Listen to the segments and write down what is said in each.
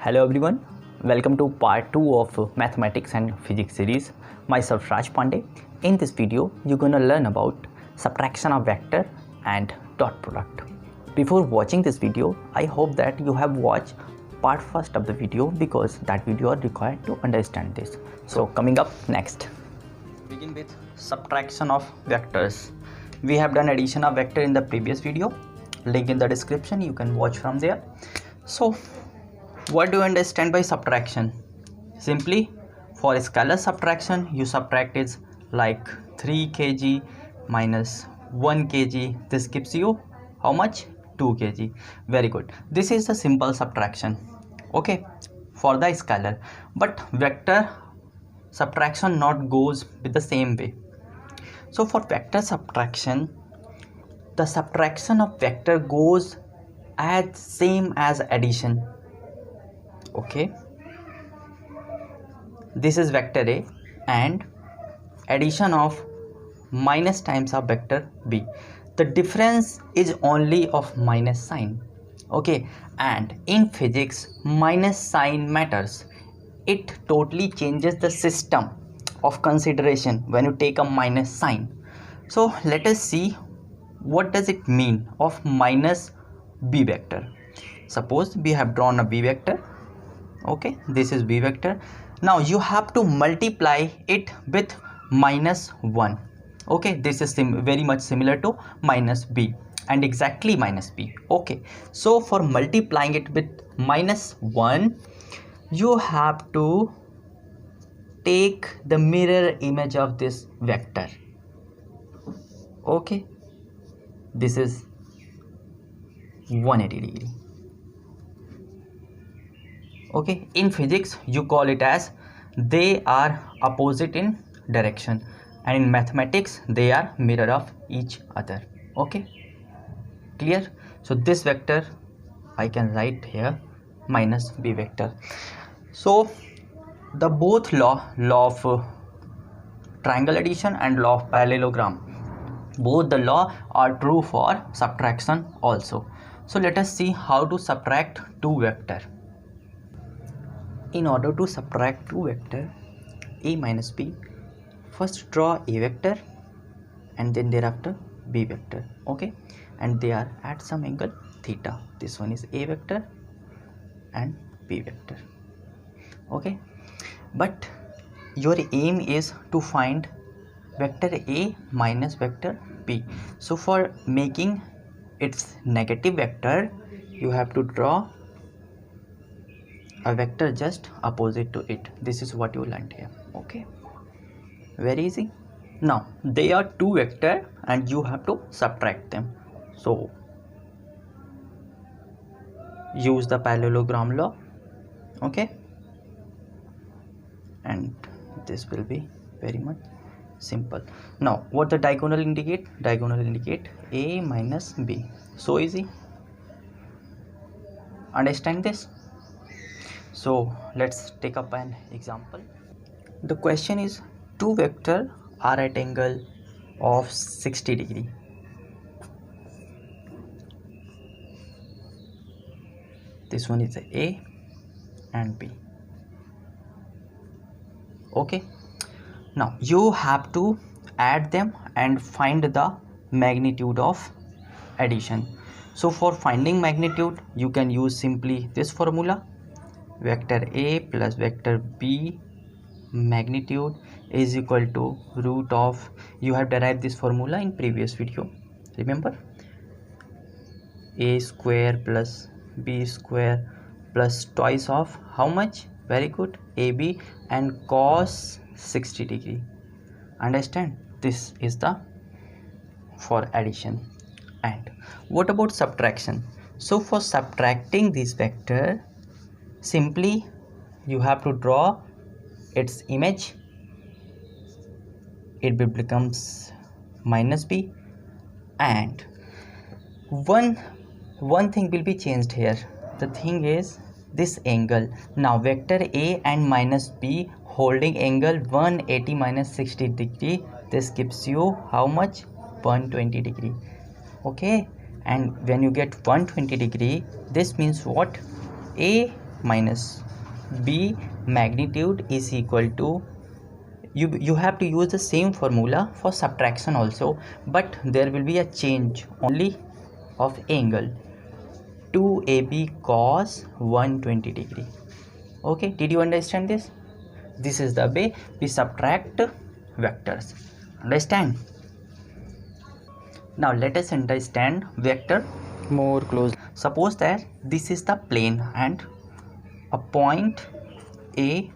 Hello everyone, welcome to part 2 of Mathematics and Physics series. Myself Raj Pandey. In this video, you're gonna learn about subtraction of vector and dot product. Before watching this video, I hope that you have watched part first of the video because that video are required to understand this. So coming up next, begin with subtraction of vectors. We have done addition of vector in the previous video. Link in the description, you can watch from there. So what do you understand by subtraction? Simply, for scalar subtraction, you subtract is like 3 kg minus 1 kg. This gives you how much? 2 kg. Very good. This is a simple subtraction. Okay, for the scalar. But vector subtraction not goes with the same way. So for vector subtraction, the subtraction of vector goes as same as addition. Okay, this is vector A and addition of minus times of vector B. The difference is only of minus sign. Okay, and in physics minus sign matters. It totally changes the system of consideration when you take a minus sign. So let us see what does it mean of minus B vector. Suppose we have drawn a B vector. Okay, this is B vector. Now you have to multiply it with minus 1. Okay, this is very much similar to minus B and exactly minus B. Okay, so for multiplying it with minus 1, you have to take the mirror image of this vector. Okay, this is 180 degree. Okay, in physics you call it as they are opposite in direction, and in mathematics they are mirror of each other. Okay, clear? So this vector I can write here minus B vector. So the both law of triangle addition and law of parallelogram, both the law are true for subtraction also. So let us see how to subtract two vector. In order to subtract two vector A minus B, first draw A vector and then thereafter B vector. Okay, and they are at some angle theta. This one is A vector and B vector. Okay, but your aim is to find vector A minus vector B. So for making its negative vector, you have to draw a vector just opposite to it. This is what you learned here. Okay, very easy. Now they are two vector and you have to subtract them. So use the parallelogram law. Okay, and this will be very much simple. Now what the diagonal indicate? Diagonal indicate A minus B. So easy. Understand this? So let's take up an example. The question is two vector are at angle of 60 degree. This one is A and B. Okay, now you have to add them and find the magnitude of addition. So for finding magnitude you can use simply this formula. Vector A plus vector B magnitude is equal to root of, you have derived this formula in previous video, remember, A square plus B square plus twice of how much? Very good, AB and cos 60 degree. Understand? This is the for addition. And what about subtraction? So for subtracting this vector, simply you have to draw its image. It becomes minus B, and one thing will be changed here. The thing is this angle. Now vector A and minus B holding angle 180 minus 60 degree. This gives you how much? 120 degree. Okay, and when you get 120 degree, this means what? A minus b magnitude is equal to, you have to use the same formula for subtraction also, but there will be a change only of angle, 2ab cos 120 degree. Okay, did you understand this? This is the way we subtract vectors. Understand? Now let us understand vector more closely. Suppose that this is the plane and a point A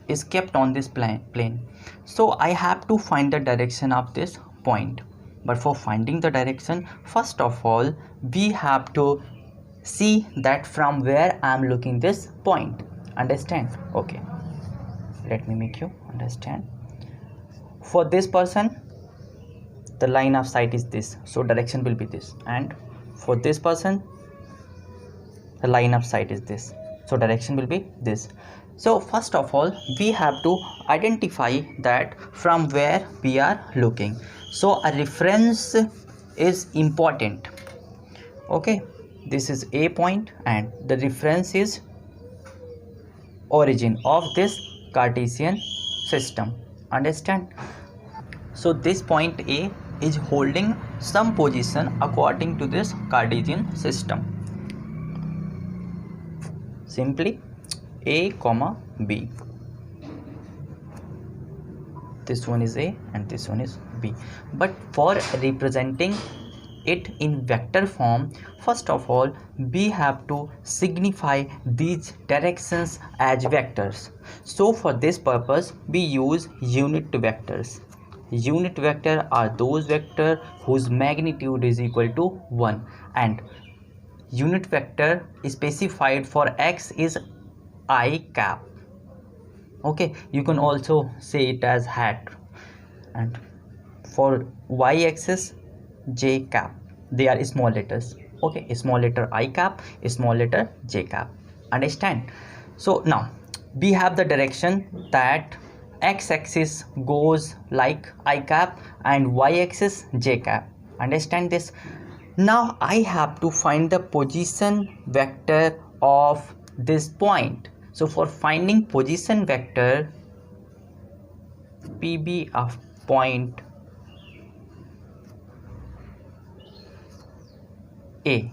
is kept on this plane. So I have to find the direction of this point. But for finding the direction, first of all, we have to see that from where I am looking this point. Understand? Okay. Let me make you understand. For this person, the line of sight is this, so direction will be this, and for this person the line of sight is this, so direction will be this. So first of all, we have to identify that from where we are looking. So a reference is important. Okay, this is a point and the reference is origin of this Cartesian system. Understand? So this point A is holding some position according to this Cartesian system. Simply A comma B. This one is A and this one is B. But for representing it in vector form, first of all, we have to signify these directions as vectors. So for this purpose, we use unit vectors. Unit vector are those vectors whose magnitude is equal to 1, and unit vector specified for x is I cap. Okay, you can also say it as hat, and for y axis j cap, they are small letters. Okay, small letter I cap, small letter j cap. Understand? So now we have the direction that x-axis goes like I cap and y-axis j cap. Understand this? Now I have to find the position vector of this point. So for finding position vector PB of point A,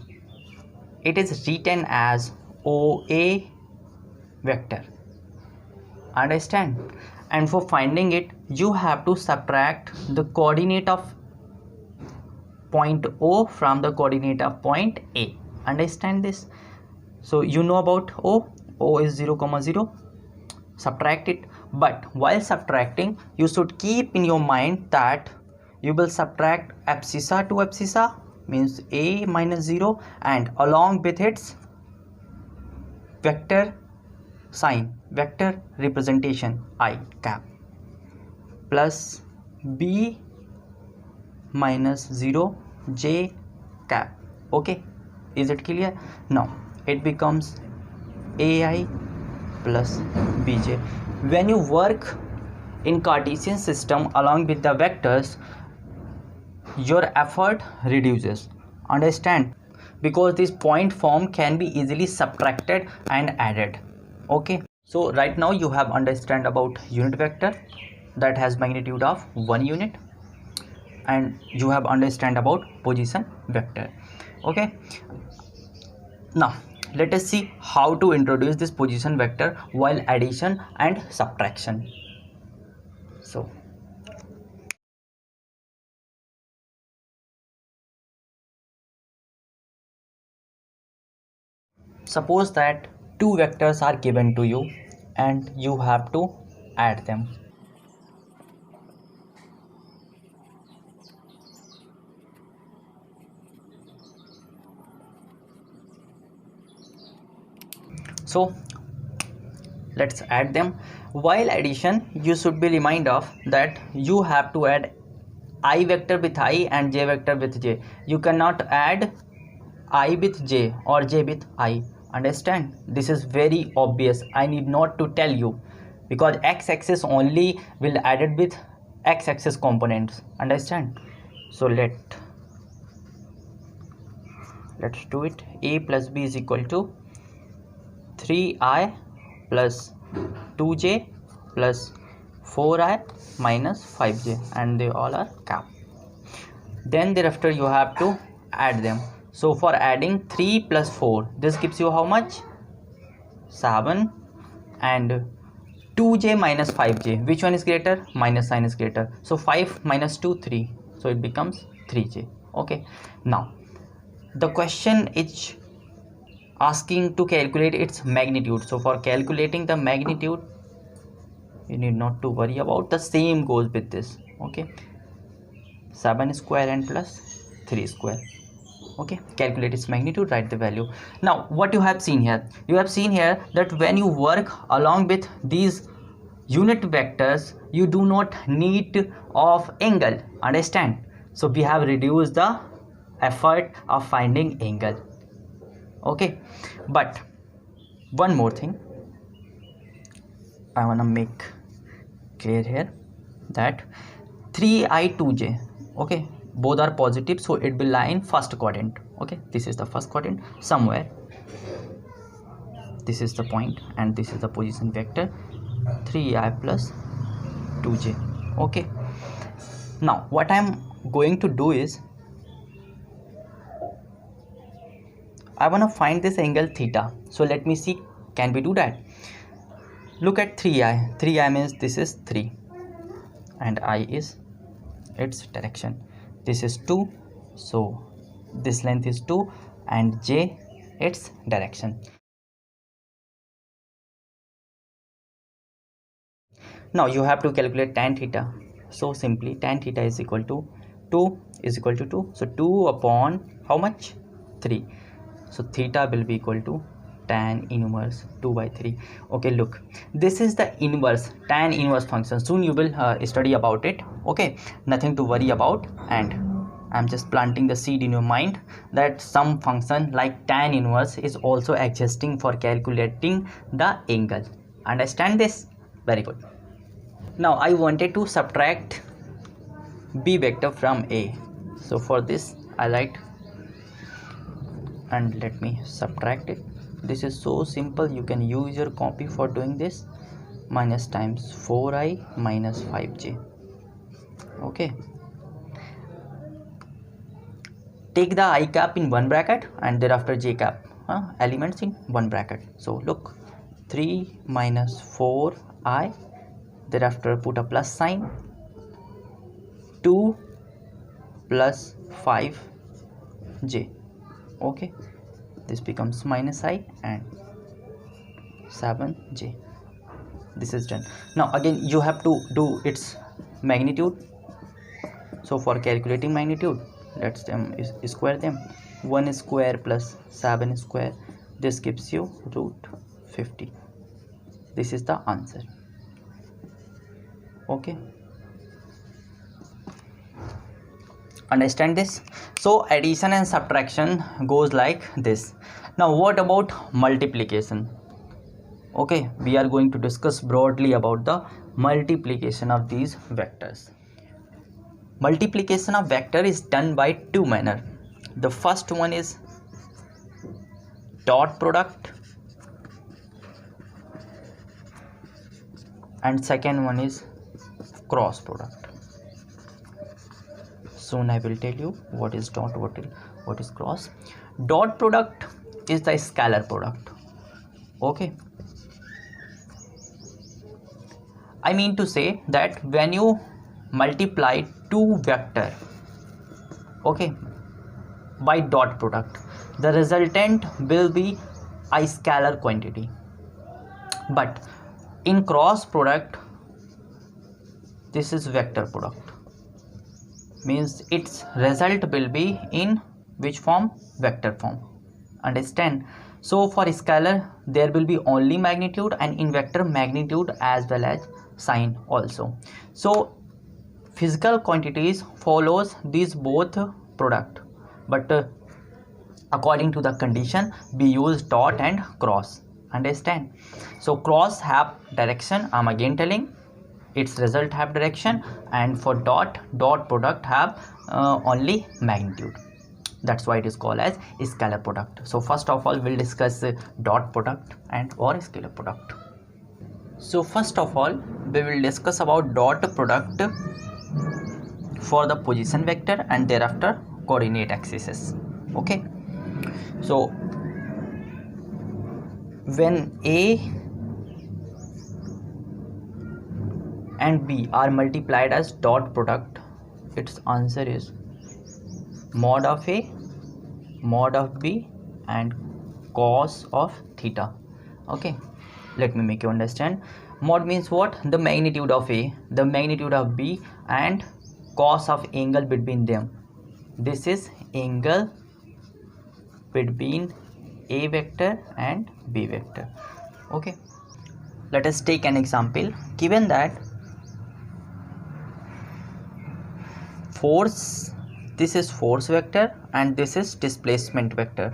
it is written as OA vector. Understand? And for finding it, you have to subtract the coordinate of point O from the coordinate of point A. Understand this? So you know about O is 0, 0. Subtract it. But while subtracting, you should keep in your mind that you will subtract abscissa to abscissa, means A minus 0, and along with its vector sign, vector representation I cap, plus B minus 0 j cap. Okay, is it clear? Now it becomes AI plus bj. When you work in Cartesian system along with the vectors, your effort reduces. Understand? Because this point form can be easily subtracted and added. Okay, so right now you have understand about unit vector that has magnitude of 1 unit, and you have understand about position vector. Okay, now let us see how to introduce this position vector while addition and subtraction. So suppose that two vectors are given to you and you have to add them. So let's add them. While addition, you should be reminded of that you have to add I vector with I and j vector with j. You cannot add I with j or j with I. Understand? This is very obvious. I need not to tell you, because x-axis only will added with x-axis components. Understand? So let's do it. A plus b is equal to 3i plus 2j plus 4i minus 5j, and they all are cap. Then thereafter you have to add them. So for adding 3 plus 4, this gives you how much? 7, and 2j minus 5j, which one is greater? Minus sign is greater. So 5 minus 2, 3, so it becomes 3j. Okay, now the question is asking to calculate its magnitude. So for calculating the magnitude, you need not to worry about, the same goes with this. Okay, 7 square and plus 3 square. Okay, calculate its magnitude, write the value. Now what you have seen here, you have seen here that when you work along with these unit vectors, you do not need of angle, understand? So we have reduced the effort of finding angle. Okay, but one more thing I want to make clear here, that 3i 2j, okay, both are positive, so it will lie in first quadrant. Okay, this is the first quadrant somewhere, this is the point, and this is the position vector 3i plus 2j. Okay, now what I'm going to do is I want to find this angle theta. So let me see, can we do that? Look at 3i means this is 3 and I is its direction, this is 2, so this length is 2, and j its direction. Now you have to calculate tan theta. So simply tan theta is equal to 2 is equal to 2, so 2 upon how much? 3, so theta will be equal to tan inverse 2 by 3. Okay, look, this is the inverse, tan inverse function. Soon you will study about it. Okay, nothing to worry about, and I'm just planting the seed in your mind that some function like tan inverse is also existing for calculating the angle. Understand this? Very good. Now I wanted to subtract b vector from a, so for this I write, and let me subtract it. This is so simple, you can use your copy for doing this. Minus times 4i minus 5j. Okay, take the I cap in one bracket and thereafter j cap elements in one bracket. So look, 3 minus 4i, thereafter put a plus sign, 2 plus 5j. Okay, this becomes minus I and 7j. This is done. Now again you have to do its magnitude. So for calculating magnitude, let's square them. 1 square plus 7 square, this gives you root 50. This is the answer. Okay, understand this? So addition and subtraction goes like this. Now what about multiplication? Okay, we are going to discuss broadly about the multiplication of these vectors. Multiplication of vector is done by two manner. The first one is dot product and second one is cross product. Soon I will tell you what is dot, what is cross. Dot product is the scalar product. Okay, I mean to say that when you multiply two vector, okay, by dot product, the resultant will be a scalar quantity. But in cross product, this is vector product, means its result will be in which form? Vector form. Understand? So for scalar there will be only magnitude, and in vector magnitude as well as sign also. So physical quantities follows these both product, but according to the condition we use dot and cross. Understand? So cross have direction, I'm again telling, its result have direction, and for dot product have only magnitude. That's why it is called as scalar product. So first of all, we'll discuss dot product and or scalar product. So first of all, we will discuss about dot product for the position vector and thereafter coordinate axes. Okay, so when A and B are multiplied as dot product, its answer is mod of A, mod of B and cos of theta. Okay, let me make you understand. Mod means what? The magnitude of A, the magnitude of B and cos of angle between them. This is angle between A vector and B vector. Okay, let us take an example. Given that force, this is force vector and this is displacement vector,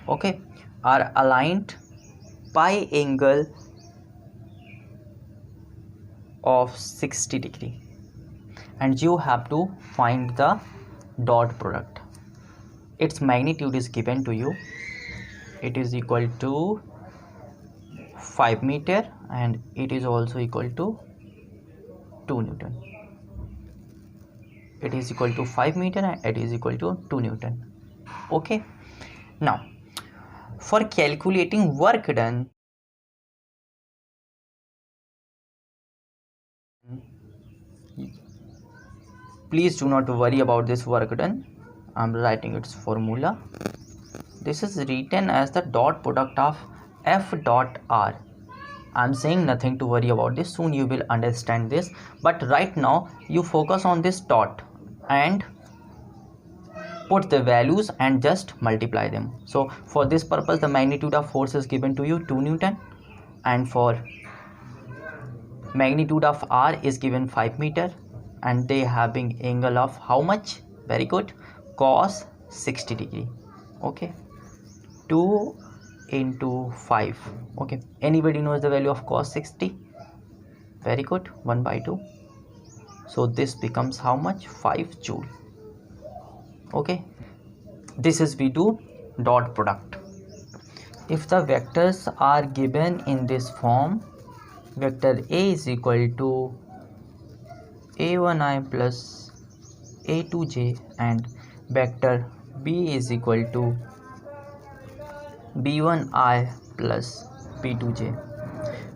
okay, are aligned by angle of 60 degree, and you have to find the dot product. Its magnitude is given to you. It is equal to 5 meter and it is also equal to 2 Newton. It is equal to 5 meter and it is equal to 2 Newton. Okay, now for calculating work done, please do not worry about this work done. I'm writing its formula. This is written as the dot product of F dot R. I'm saying nothing to worry about this, soon you will understand this, but right now you focus on this dot and put the values and just multiply them. So for this purpose the magnitude of force is given to you 2 Newton, and for magnitude of R is given 5 meter, and they having angle of how much? Very good, cos 60 degree. Okay, 2 into 5. Okay, anybody knows the value of cos 60? Very good, 1 by 2. So this becomes how much? 5 joule. Okay, this is we do dot product. If the vectors are given in this form, vector A is equal to a1i plus a2j and vector B is equal to b1i plus b2j.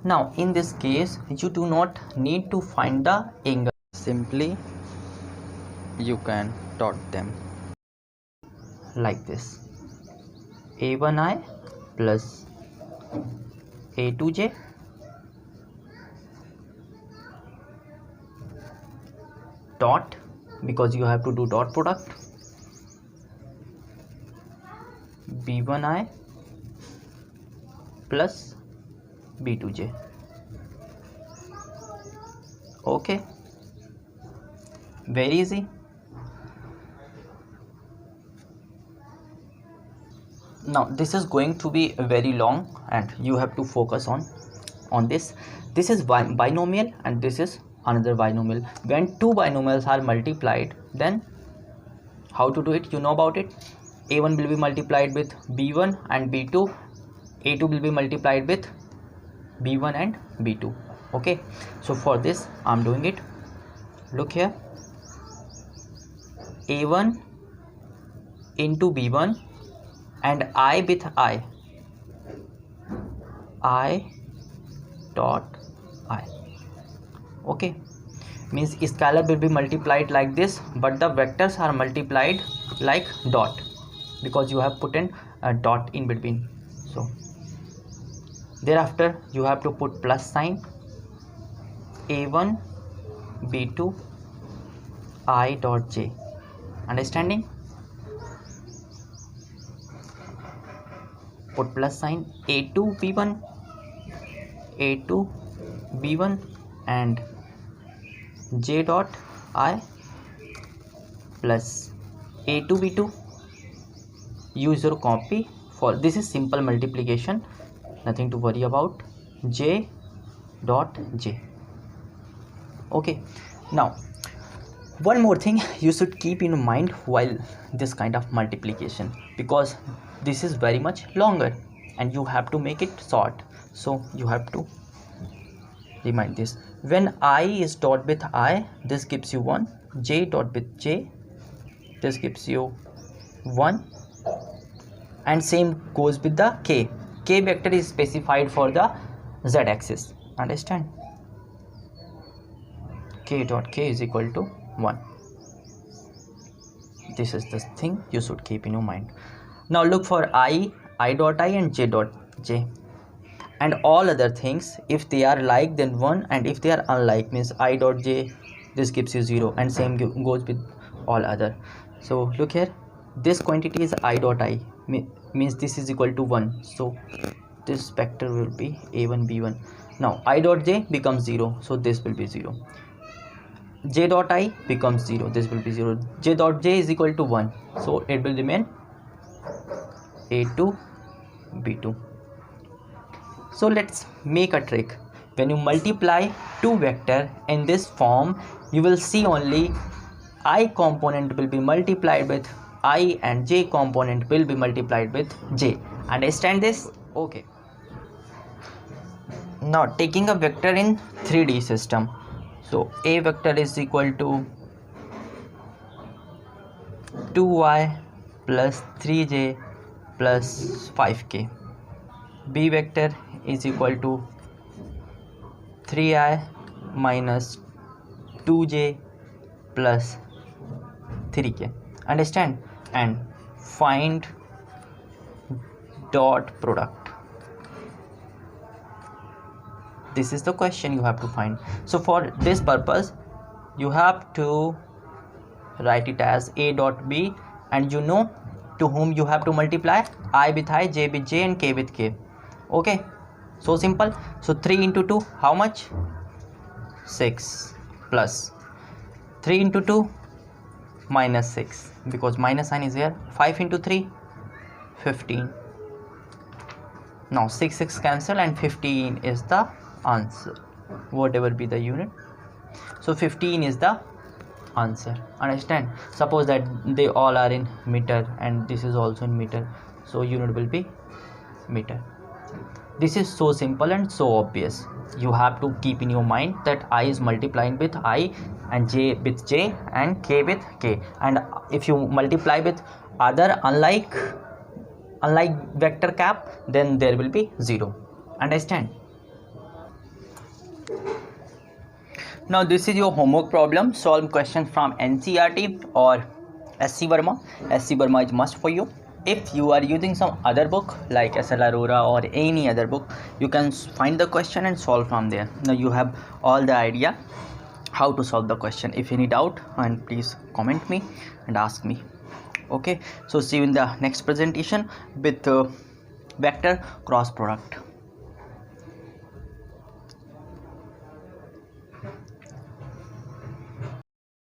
Now in this case you do not need to find the angle, simply you can dot them like this: a1i plus a2j dot, because you have to do dot product, b1i plus b2j. Okay, very easy. Now this is going to be very long and you have to focus on this. This is binomial and this is another binomial. When two binomials are multiplied, then how to do it? You know about it. A1 will be multiplied with b1 and b2, a2 will be multiplied with b1 and b2. Okay, so for this I'm doing it. Look here, a1 into b1 and I with I dot I. Okay, means scalar will be multiplied like this, but the vectors are multiplied like dot, because you have put in a dot in between. So thereafter you have to put plus sign, a1 b2 I dot j. Understanding? Put plus sign, a2 b1 and j dot I plus a2 b2. Use your copy for this is simple multiplication, nothing to worry about, j dot j. Okay, now One more thing you should keep in mind while this kind of multiplication, because this is very much longer and you have to make it short, so you have to remind this. When I is dot with I, this gives you 1, j dot with j, this gives you 1, and same goes with the k. K vector is specified for the z axis, understand? K dot k is equal to 1. This is the thing you should keep in your mind. Now look for I dot I and j dot j, and all other things. If they are like, then 1, and if they are unlike, means I dot j, this gives you 0, and same goes with all other. So look here, this quantity is I dot I, means this is equal to 1, so this vector will be a1 b1. Now I dot j becomes 0, so this will be 0. J dot I becomes 0, this will be 0. J dot j is equal to 1, so it will remain a2 b2. So let's make a trick. When you multiply two vector in this form, you will see only I component will be multiplied with I and j component will be multiplied with j. Understand this? Okay. Now taking a vector in 3D system. So a vector is equal to 2y plus 3j plus 5k. B vector is equal to 3i minus 2j plus 3k. Understand? And find dot product. This is the question you have to find. So for this purpose, you have to write it as a dot b, and you know to whom you have to multiply, I with I, j with j, and k with k. Okay, so simple. So 3 into 2, how much? 6, plus 3 into 2 minus 6, because minus sign is here. 5 into 3, 15. Now 6 cancel, and 15 is the answer, whatever be the unit. So 15 is the answer. Understand? Suppose that they all are in meter and this is also in meter, so unit will be meter. This is so simple and so obvious. You have to keep in your mind that I is multiplying with I, and j with j, and k with k, and if you multiply with other unlike vector cap, then there will be 0. Understand? Now this is your homework problem. Solve questions from NCERT or SC Verma. SC Verma is must for you. If you are using some other book like SL Arora or any other book, you can find the question and solve from there. Now you have all the idea how to solve the question. If any doubt, and please comment me and ask me. Okay, so see you in the next presentation with vector cross product.